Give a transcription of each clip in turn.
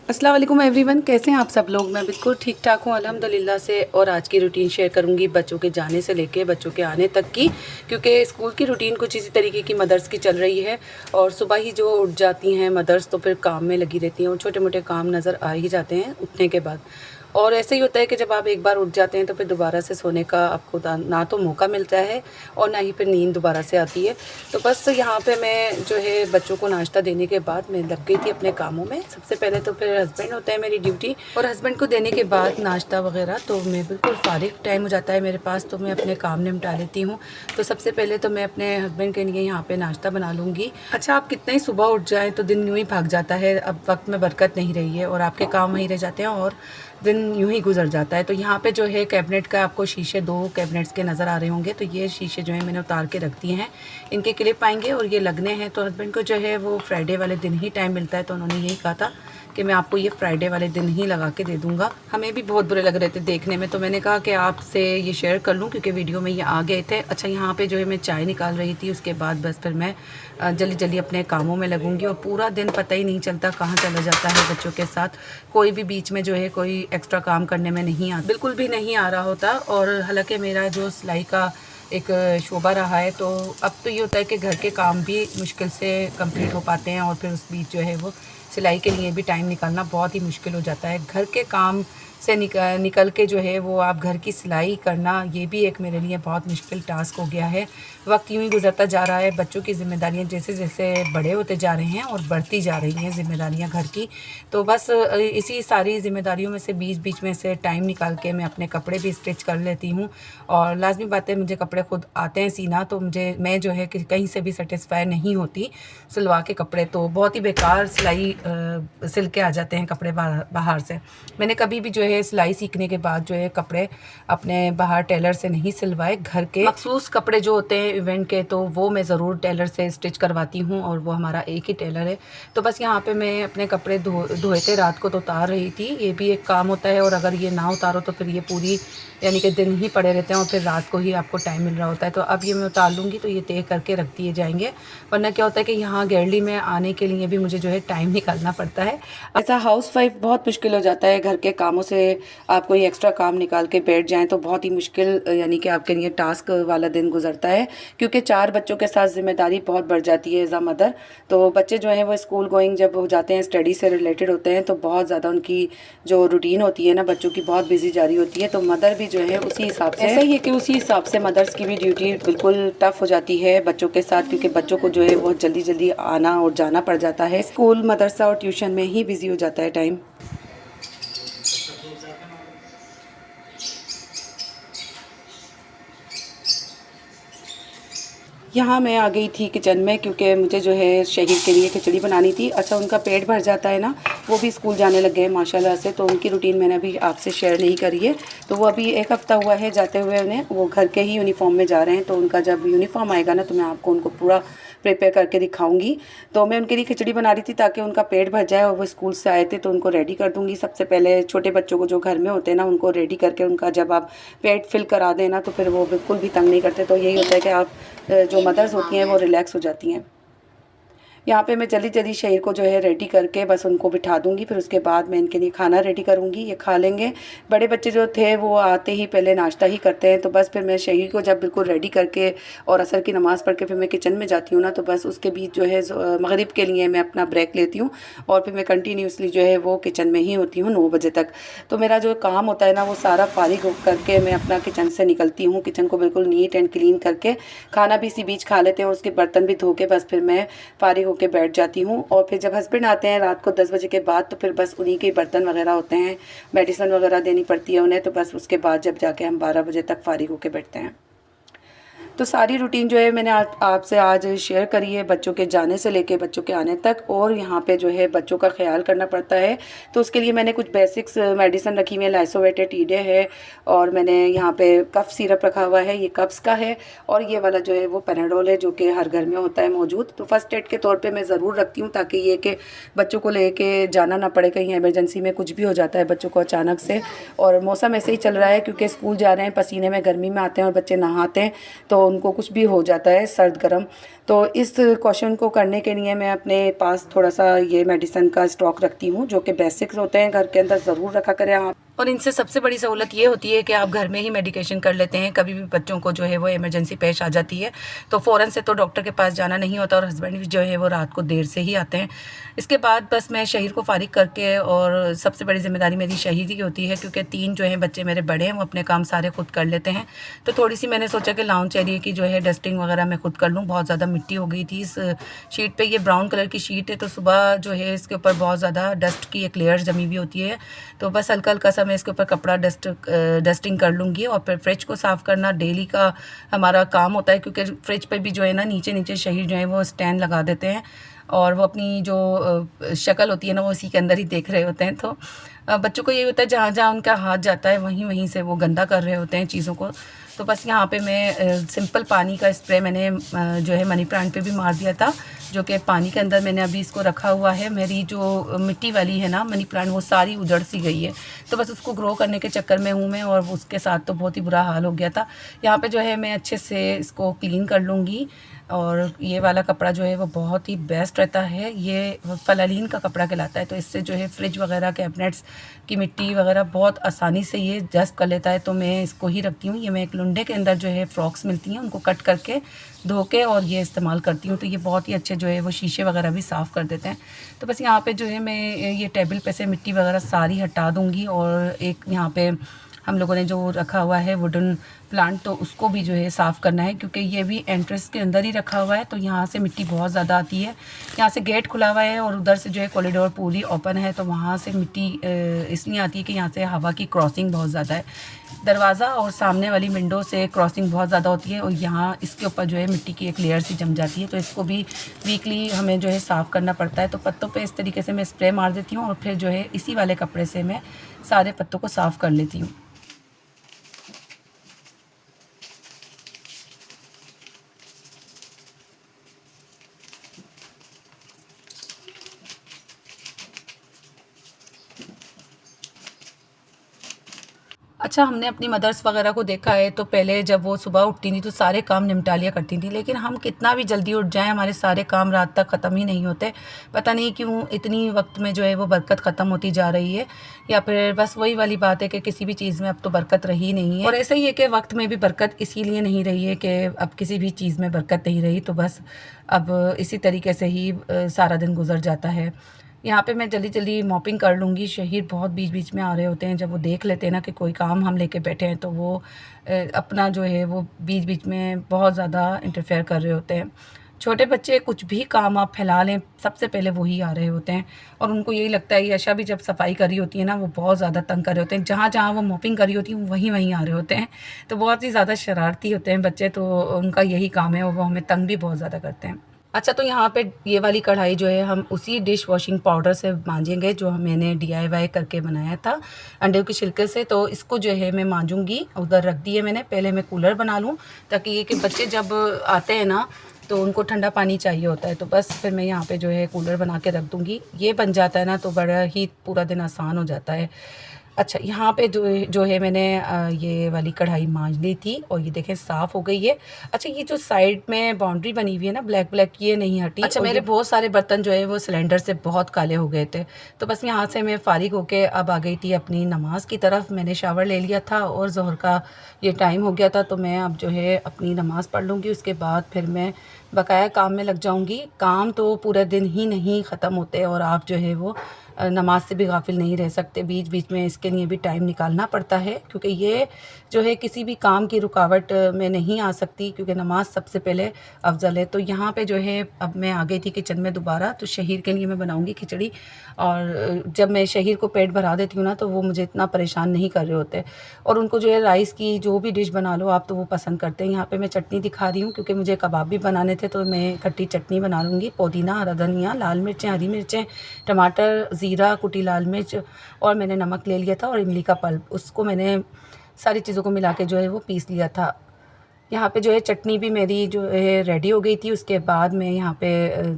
अस्सलाम वालेकुम एवरीवन, कैसे हैं आप सब लोग। मैं बिल्कुल ठीक ठाक हूँ अल्हम्दुलिल्लाह से। और आज की रूटीन शेयर करूँगी बच्चों के जाने से लेके बच्चों के आने तक की, क्योंकि स्कूल की रूटीन कुछ इसी तरीके की मदर्स की चल रही है। और सुबह ही जो उठ जाती हैं मदर्स तो फिर काम में लगी रहती हैं और छोटे मोटे काम नज़र आ ही जाते हैं उठने के बाद। और ऐसे ही होता है कि जब आप एक बार उठ जाते हैं तो फिर दोबारा से सोने का आपको ना तो मौका मिलता है और ना ही फिर नींद दोबारा से आती है। तो बस यहाँ पे मैं जो है बच्चों को नाश्ता देने के बाद मैं लग गई थी अपने कामों में। सबसे पहले तो फिर हस्बैंड होता है मेरी ड्यूटी, और हस्बैंड को देने के बाद नाश्ता वगैरह तो मैं बिल्कुल फारिग टाइम हो जाता है मेरे पास, तो मैं अपने काम निपटा लेती हूँ। तो सबसे पहले तो मैं अपने हस्बैंड के लिए यहाँ पे नाश्ता बना लूँगी। अच्छा, आप कितना ही सुबह उठ जाएँ तो दिन यूँ ही भाग जाता है, अब वक्त में बरकत नहीं रही है और आपके काम वहीं रह जाते हैं और दिन यूँ ही गुजर जाता है। तो यहाँ पे जो है कैबिनेट का आपको शीशे 2 कैबिनेट्स के नज़र आ रहे होंगे। तो ये शीशे जो है मैंने उतार के रख दिए हैं, इनके क्लिप आएंगे और ये लगने हैं। तो हस्बैंड को जो है वो फ्राइडे वाले दिन ही टाइम मिलता है, तो उन्होंने यही कहा था कि मैं आपको ये फ्राइडे वाले दिन ही लगा के दे दूँगा। हमें भी बहुत बुरे लग रहे थे देखने में, तो मैंने कहा कि आपसे ये शेयर कर लूँ क्योंकि वीडियो में ये आ गए थे। अच्छा, यहाँ पे जो है मैं चाय निकाल रही थी, उसके बाद बस फिर मैं जल्दी जल्दी अपने कामों में लगूंगी और पूरा दिन पता ही नहीं चलता कहाँ चला जाता है बच्चों के साथ। कोई भी बीच में जो है कोई एक्स्ट्रा काम करने में नहीं आता, बिल्कुल भी नहीं आ रहा होता। और हालांकि मेरा जो सिलाई का एक शोबा रहा है, तो अब तो ये होता है कि घर के काम भी मुश्किल से कंप्लीट हो पाते हैं और फिर उस बीच जो है वो सिलाई के लिए भी टाइम निकालना बहुत ही मुश्किल हो जाता है। घर के काम से निकल के जो है वो आप घर की सिलाई करना, ये भी एक मेरे लिए बहुत मुश्किल टास्क हो गया है। वक्त यूँ ही गुजरता जा रहा है, बच्चों की ज़िम्मेदारियाँ जैसे जैसे बड़े होते जा रहे हैं और बढ़ती जा रही हैं ज़िम्मेदारियाँ घर की। तो बस इसी सारी ज़िम्मेदारियों में से बीच बीच में से टाइम निकाल के मैं अपने कपड़े भी स्टिच कर लेती हूँ। और लाज़मी बात है, मुझे कपड़े खुद आते हैं सीना, तो मैं जो है कि कहीं से भी सेटिस्फाई नहीं होती सिलवा के कपड़े। तो बहुत ही बेकार सिलाई सिल के आ जाते हैं कपड़े बाहर से। मैंने कभी भी जो है सिलाई सीखने के बाद जो है कपड़े अपने बाहर टेलर से नहीं सिलवाए। घर के मखसूस कपड़े जो होते हैं इवेंट के, तो वो मैं ज़रूर टेलर से स्टिच करवाती हूँ और वो हमारा एक ही टेलर है। तो बस यहाँ पे मैं अपने कपड़े धोए थे, रात को तो उतार रही थी। ये भी एक काम होता है, और अगर ये ना उतारो तो फिर ये पूरी यानी कि दिन ही पड़े रहते हैं और फिर रात को ही आपको टाइम मिल रहा होता है। तो अब ये मैं उतार लूँगी तो ये तय करके रख दिए जाएंगे, वरना क्या होता है कि यहाँ गैलरी में आने के लिए भी मुझे जो है टाइम निकालना पड़ता है। ऐसा हाउसवाइफ बहुत मुश्किल हो जाता है, घर के कामों से आप कोई एक्स्ट्रा काम निकाल के बैठ जाएं तो बहुत ही मुश्किल यानी कि आपके लिए टास्क वाला दिन गुजरता है, क्योंकि 4 बच्चों के साथ जिम्मेदारी बहुत बढ़ जाती है एज अ मदर। तो बच्चे जो हैं वो स्कूल गोइंग जब हो जाते हैं, स्टडी से रिलेटेड होते हैं, तो बहुत ज़्यादा उनकी जो रूटीन होती है ना बच्चों की बहुत बिजी जारी होती है। तो मदर भी जो है उसी हिसाब से, ऐसा ही है कि उसी हिसाब से मदर्स की भी ड्यूटी बिल्कुल टफ हो जाती है बच्चों के साथ, क्योंकि बच्चों को जो है बहुत जल्दी जल्दी आना और जाना पड़ जाता है। स्कूल, मदरसा और ट्यूशन में ही बिजी हो जाता है टाइम। यहाँ मैं आ गई थी किचन में, क्योंकि मुझे जो है शहीद के लिए खिचड़ी बनानी थी। अच्छा, उनका पेट भर जाता है ना, वो भी स्कूल जाने लग गए माशाल्लाह से, तो उनकी रूटीन मैंने अभी आपसे शेयर नहीं करी है। तो वो अभी 1 हफ़्ता हुआ है जाते हुए, उन्हें वो घर के ही यूनिफॉर्म में जा रहे हैं। तो उनका जब यूनिफॉर्म आएगा ना तो मैं आपको उनको पूरा प्रिपेयर करके दिखाऊंगी। तो मैं उनके लिए खिचड़ी बना रही थी ताकि उनका पेट भर जाए, और वो स्कूल से आए थे तो उनको रेडी कर दूँगी। सबसे पहले छोटे बच्चों को जो घर में होते हैं ना उनको रेडी करके उनका जब आप पेट फिल करा देना तो फिर वो बिल्कुल भी तंग नहीं करते। तो यही होता है कि आप जो मदर्स होती हैं वो रिलैक्स हो जाती हैं। यहाँ पे मैं जल्दी जल्दी शहीर को जो है रेडी करके बस उनको बिठा दूँगी, फिर उसके बाद मैं इनके लिए खाना रेडी करूँगी, ये खा लेंगे। बड़े बच्चे जो थे वो आते ही पहले नाश्ता ही करते हैं। तो बस फिर मैं शहीर को जब बिल्कुल रेडी करके और असर की नमाज़ पढ़ के फिर मैं किचन में जाती हूँ ना, तो बस उसके बीच जो है मगरिब के लिए मैं अपना ब्रेक लेती हूँ और फिर मैं कंटिन्यूसली जो है वो किचन में ही होती हूँ 9 बजे तक। तो मेरा जो काम होता है ना वो सारा फारिग करके मैं अपना किचन से निकलती हूँ, किचन को बिल्कुल नीट एंड क्लीन करके, खाना भी इसी बीच खा लेते हैं और उसके बर्तन भी धो के बस फिर मैं फारिग के बैठ जाती हूँ। और फिर जब हस्बैंड आते हैं रात को 10 बजे के बाद, तो फिर बस उन्हीं के बर्तन वगैरह होते हैं, मेडिसिन वगैरह देनी पड़ती है उन्हें। तो बस उसके बाद जब जाके हम 12 बजे तक फारिग होके बैठते हैं। तो सारी रूटीन जो है मैंने आपसे आज शेयर करी है, बच्चों के जाने से लेके बच्चों के आने तक। और यहाँ पे जो है बच्चों का ख्याल करना पड़ता है, तो उसके लिए मैंने कुछ बेसिक्स मेडिसिन रखी हुई है। लाइसोवेटेड ईडे है, और मैंने यहाँ पे कफ सिरप रखा हुआ है, ये कफ्स का है। और ये वाला जो है वो पैनाडोल है, जो कि हर घर में होता है मौजूद। तो फर्स्ट एड के तौर पर मैं ज़रूर रखती हूँ, ताकि ये कि बच्चों को लेके जाना ना पड़े, कहीं एमरजेंसी में कुछ भी हो जाता है बच्चों को अचानक से। और मौसम ऐसे ही चल रहा है क्योंकि स्कूल जा रहे हैं, पसीने में गर्मी में आते हैं और बच्चे नहाते हैं, तो उनको कुछ भी हो जाता है सर्द गर्म। तो इस क्वेश्चन को करने के लिए मैं अपने पास थोड़ा सा ये मेडिसिन का स्टॉक रखती हूँ, जो कि बेसिक्स होते हैं, घर के अंदर ज़रूर रखा करें आप। और इनसे सबसे बड़ी सहूलत ये होती है कि आप घर में ही मेडिकेशन कर लेते हैं। कभी भी बच्चों को जो है वो इमरजेंसी पेश आ जाती है तो फ़ौरन से तो डॉक्टर के पास जाना नहीं होता, और हस्बैंड भी जो है वो रात को देर से ही आते हैं। इसके बाद बस मैं शहीर को फ़ारिग करके, और सबसे बड़ी ज़िम्मेदारी मेरी शहीर की होती है, क्योंकि 3 जो हैं बच्चे मेरे बड़े हैं, वो अपने काम सारे खुद कर लेते हैं। तो थोड़ी सी मैंने सोचा कि लाउंज एरिया की जो है डस्टिंग वगैरह मैं खुद कर लूँ। बहुत ज़्यादा मिट्टी हो गई थी इस शीट पे। ये ब्राउन कलर की शीट है, तो सुबह जो है इसके ऊपर बहुत ज़्यादा डस्ट की एक लेयर जमी हुई होती है। तो बस हल्का हल्का सा मैं इसके ऊपर कपड़ा डस्टिंग कर लूँगी। और फिर फ्रिज को साफ़ करना डेली का हमारा काम होता है, क्योंकि फ्रिज पे भी जो है ना नीचे नीचे शहीर जो है वो स्टैंड लगा देते हैं, और वो अपनी जो शक्ल होती है ना वो उसी के अंदर ही देख रहे होते हैं। तो बच्चों को यही होता है जहाँ जहाँ उनका हाथ जाता है वहीं वहीं से वो गंदा कर रहे होते हैं चीज़ों को। तो बस यहाँ पे मैं सिंपल पानी का स्प्रे मैंने जो है मनी प्लांट पे भी मार दिया था, जो कि पानी के अंदर मैंने अभी इसको रखा हुआ है। मेरी जो मिट्टी वाली है ना मनी प्लांट, वो सारी उजड़ सी गई है, तो बस उसको ग्रो करने के चक्कर में हूँ मैं, और उसके साथ तो बहुत ही बुरा हाल हो गया था। यहाँ पे जो है मैं अच्छे से इसको क्लीन कर लूँगी। और ये वाला कपड़ा जो है वो बहुत ही बेस्ट रहता है, ये फ़लालीन का कपड़ा कहलाता है। तो इससे जो है फ्रिज वगैरह कैबिनेट्स की मिट्टी वगैरह बहुत आसानी से ये जस्ट कर लेता है। तो मैं इसको ही रखती हूँ। ये मैं एक लुंडे के अंदर जो है फ्रॉक्स मिलती हैं, उनको कट करके धो के और ये इस्तेमाल करती हूँ। तो ये बहुत ही अच्छे जो है वो शीशे वगैरह भी साफ़ कर देते हैं। तो बस यहाँ पे जो है मैं ये टेबल पे से मिट्टी वगैरह सारी हटा दूँगी। और एक यहाँ पे हम लोगों ने जो रखा हुआ है वुडन प्लांट, तो उसको भी जो है साफ़ करना है, क्योंकि ये भी एंट्रेंस के अंदर ही रखा हुआ है। तो यहाँ से मिट्टी बहुत ज़्यादा आती है। यहाँ से गेट खुला हुआ है और उधर से जो है कॉरिडोर पूरी ओपन है, तो वहाँ से मिट्टी इसलिए आती है कि यहाँ से हवा की क्रॉसिंग बहुत ज़्यादा है। दरवाज़ा और सामने वाली विंडो से क्रॉसिंग बहुत ज़्यादा होती है, और यहाँ इसके ऊपर जो है मिट्टी की एक लेयर सी जम जाती है। तो इसको भी वीकली हमें जो है साफ़ करना पड़ता है। तो पत्तों पे इस तरीके से मैं स्प्रे मार देती हूँ, और फिर जो है इसी वाले कपड़े से मैं सारे पत्तों को साफ़ कर लेती हूँ। अच्छा, हमने अपनी मदर्स वगैरह को देखा है, तो पहले जब वो सुबह उठती थी तो सारे काम निपटा लिया करती थी, लेकिन हम कितना भी जल्दी उठ जाएं हमारे सारे काम रात तक ख़त्म ही नहीं होते। पता नहीं क्यों इतनी वक्त में जो है वो बरकत ख़त्म होती जा रही है, या फिर बस वही वाली बात है कि किसी भी चीज़ में अब तो बरकत रही नहीं है। और ऐसा ही है कि वक्त में भी बरकत इसीलिए नहीं रही है कि अब किसी भी चीज़ में बरकत नहीं रही, तो बस अब इसी तरीके से ही सारा दिन गुजर जाता है। यहाँ पे मैं जल्दी जल्दी मॉपिंग कर लूँगी। शहीर बहुत बीच बीच में आ रहे होते हैं, जब वो देख लेते हैं ना कि कोई काम हम लेके बैठे हैं, तो वो अपना जो है वो बीच बीच में बहुत ज़्यादा इंटरफेयर कर रहे होते हैं। छोटे बच्चे कुछ भी काम आप फैला लें, सबसे पहले वही आ रहे होते हैं, और उनको यही लगता है। यशा भी जब सफाई कर रही होती है ना, वो बहुत ज़्यादा तंग कर रहे होते हैं। जहाँ जहाँ वो मॉपिंग कर रही होती है वहीं वहीं आ रहे होते हैं। तो बहुत ही ज़्यादा शरारती होते हैं बच्चे, तो उनका यही काम है, और वो हमें तंग भी बहुत ज़्यादा करते हैं। अच्छा, तो यहाँ पे ये वाली कढ़ाई जो है हम उसी डिश वॉशिंग पाउडर से मांजेंगे, जो मैंने DIY करके बनाया था अंडे के छिलके से। तो इसको जो है मैं मांजूंगी, उधर रख दिए मैंने। पहले मैं कूलर बना लूँ, ताकि ये कि बच्चे जब आते हैं ना तो उनको ठंडा पानी चाहिए होता है। तो बस फिर मैं यहाँ पे जो है कूलर बना के रख दूँगी। ये बन जाता है ना तो बड़ा ही पूरा दिन आसान हो जाता है। अच्छा, यहाँ पे जो है मैंने ये वाली कढ़ाई मांज ली थी, और ये देखें साफ़ हो गई है। अच्छा, ये जो साइड में बाउंड्री बनी हुई है ना ब्लैक ब्लैक, ये नहीं हटी। अच्छा, मेरे बहुत सारे बर्तन जो है वो सिलेंडर से बहुत काले हो गए थे, तो बस यहाँ से मैं फ़ारिग होके अब आ गई थी अपनी नमाज की तरफ। मैंने शावर ले लिया था और ज़ोहर का ये टाइम हो गया था, तो मैं अब जो है अपनी नमाज़ पढ़ लूँगी। उसके बाद फिर मैं बकाया काम में लग जाऊँगी। काम तो पूरे दिन ही नहीं ख़त्म होते, और आप जो है वो नमाज से भी गाफिल नहीं रह सकते। बीच बीच में इसके लिए भी टाइम निकालना पड़ता है, क्योंकि ये जो है किसी भी काम की रुकावट में नहीं आ सकती, क्योंकि नमाज सबसे पहले अफजल है। तो यहाँ पे जो है अब मैं आ गई थी किचन में दोबारा। तो शहीर के लिए मैं बनाऊँगी खिचड़ी, और जब मैं शहीर को पेट भरा देती हूँ ना, तो वो मुझे इतना परेशान नहीं कर रहे होते, और उनको जो है राइस की जो भी डिश बना लो आप, तो वो पसंद करते हैं। यहाँ पे मैं चटनी दिखा रही हूँ, क्योंकि मुझे कबाब भी बनाने थे, तो मैं खट्टी चटनी बना लूँगी। पुदीना, हरा धनिया, लाल मिर्चें, हरी मिर्चें, टमाटर, ज़ीरा, कुटी लाल मिर्च, और मैंने नमक ले लिया था, और इमली का पल्प, उसको मैंने सारी चीज़ों को मिला के जो है वो पीस लिया था। यहाँ पे जो है चटनी भी मेरी जो है रेडी हो गई थी। उसके बाद मैं यहाँ पे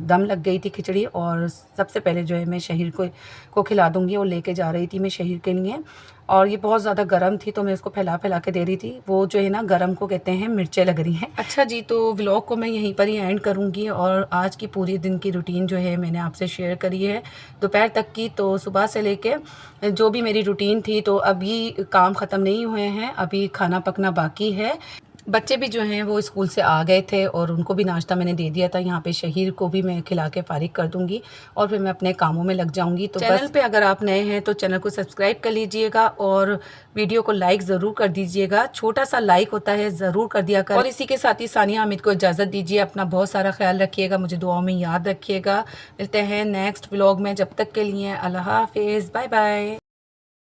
दम लग गई थी खिचड़ी, और सबसे पहले जो है मैं शहीर को खिला दूँगी, और लेके जा रही थी मैं शहीर के लिए। और ये बहुत ज़्यादा गर्म थी तो मैं उसको फैला के दे रही थी। वो जो है ना गर्म को कहते हैं मिर्चें लग रही हैं। अच्छा जी, तो व्लॉग को मैं यहीं पर ही एंड करूँगी, और आज की पूरी दिन की रूटीन जो है मैंने आपसे शेयर करी है दोपहर तक की। तो सुबह से लेके जो भी मेरी रूटीन थी, तो अभी काम ख़त्म नहीं हुए हैं, अभी खाना पकना बाकी है। बच्चे भी जो हैं वो स्कूल से आ गए थे, और उनको भी नाश्ता मैंने दे दिया था। यहाँ पे शहीर को भी मैं खिला के फ़ारिग कर दूँगी, और फिर मैं अपने कामों में लग जाऊँगी। तो चैनल पे अगर आप नए हैं तो चैनल को सब्सक्राइब कर लीजिएगा, और वीडियो को लाइक ज़रूर कर दीजिएगा। छोटा सा लाइक होता है, ज़रूर कर दिया कर। और इसी के साथ ही सानिया हामिद को इजाज़त दीजिए। अपना बहुत सारा ख्याल रखिएगा, मुझे दुआओं में याद रखिएगा। मिलते हैं नेक्स्ट व्लॉग में, जब तक के लिए अल्लाह हाफिज़, बाय बाय।